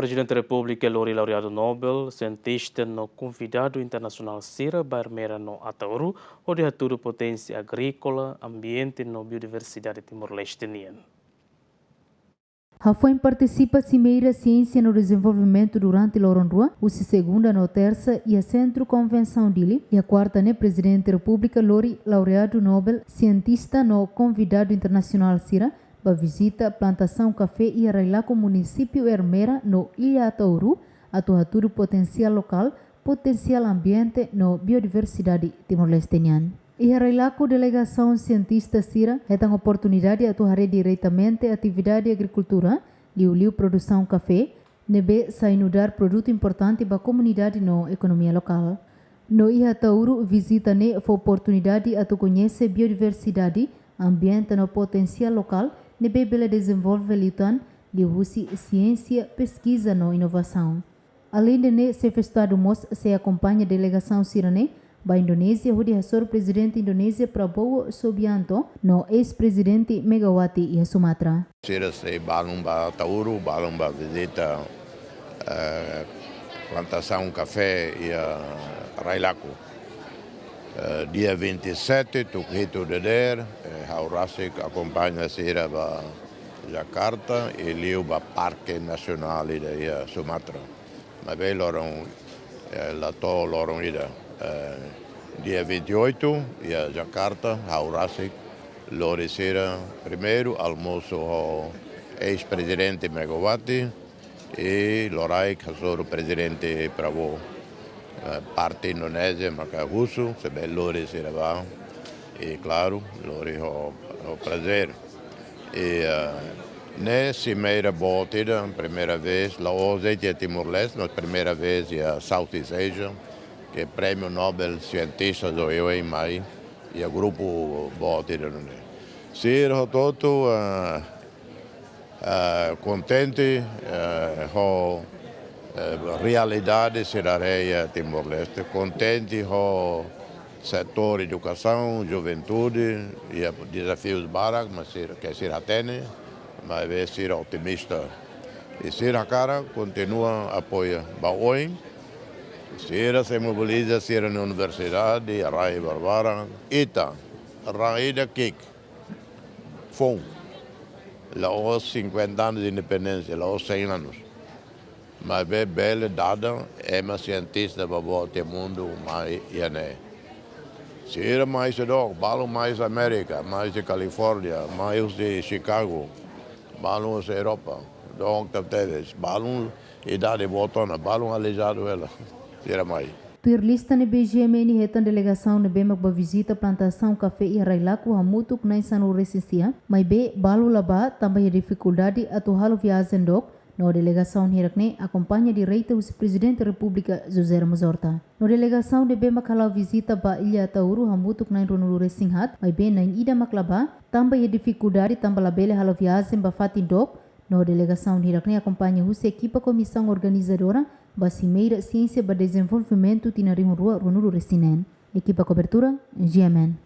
Prezidente Repúblika Lauriadu Nobel, sientista no konvidadu internasionál sira Ermera no Ataúro, hodi hatudu potensia agríkola, ambiente no biodiversidade Timor-Leste nian. Rafael participa da Cimeira Ciência no Desenvolvimento durante a Rua, a segunda no terça e a Centro Convenção dele, e a quarta né Presidente da Repúblika Lauriadu Nobel, cientista no konvidadu internasionál sira, para visita a plantação café e arrailar com o município Ermera no Ilha Ataúro, hatudu potencial local, potencial ambiente no biodiversidade Timor-Leste nian. E arrailar com a delegação cientista sira é uma oportunidade de atuar diretamente a atividade de agricultura, liu produção café, nebe sainudar produto importante para a comunidade no economia local. No Ilha Ataúro, visita ne foi oportunidade de conhecer biodiversidade, ambiente no potencial local, nebe bela desenvolve liutan de usi ciência, pesquisa no inovação. Além de ne ser festado mos se acompanha a delegação sirane ba Indonésia, hodi hasor Presidente Indonésia Prabowo Subianto no ex-presidente Megawati e Sumatra. Sira se balum ba Ataúro, balum ba visita plantação café e Railaco. Dia 27, Tukhito Deder, Haurasik acompanha Sira ba Jakarta e liu ba Parque Nacional de Sumatra. Mas bem lorong lato lorong ida. Dia 28, e a Jakarta, Haurasik, Lorisira, primeiro almoço ao ex-presidente Megawati e Lorai, o presidente Prabowo. Parte Indonésia, Macahuso, se bem Lorisira vai, e claro, Lori o prazer. E nessa primeira volta, primeira vez, lá hoje é Timor-Leste, mas primeira vez é a Southeast Asia, que é Prêmio Nobel cientista do eu e mai e o grupo bote de nós. Ser todo contente com a realidade cidadania Timor-Leste, contente com o setor educação, juventude e desafios barak, mas que ser atene, mas vai ser otimista. E ser a cara continua apoia baoi. Sira se mobiliza, Sira na universidade, a Rai Barbara, Ita, Raida Kik, Fon, lá os 50 anos de independência, lá os 100 anos. Mas bem bela dada, é uma cientista para o mundo mais iané. Sira mais de dog, balo mais América, mais de Califórnia, mais de Chicago, balo de Europa, dog teves, balo idade botona, balo aleijado ela. Tuir lista ne BGM retan delegação ne bemak ba visita plantação café e Railaco hamutuk na insano resistia, mas be balu laba também a dificuldade atu halo viagem dok no delegação hirakne acompanha direito o Presidente Repúblika José Ramos Horta. No delegação ne bemak halau visita ba Ilha Ataúro hamutuk na ronulu resinghat, mas be na ida maklaba também a dificuldade também labele halo viagem ba fatin dok. No delegação hirakne acompanha o equipa comissão organizadora ba Cimeira Ciência para Desenvolvimento Tinarim Rua Runuru Resinen. Equipa cobertura, GMN.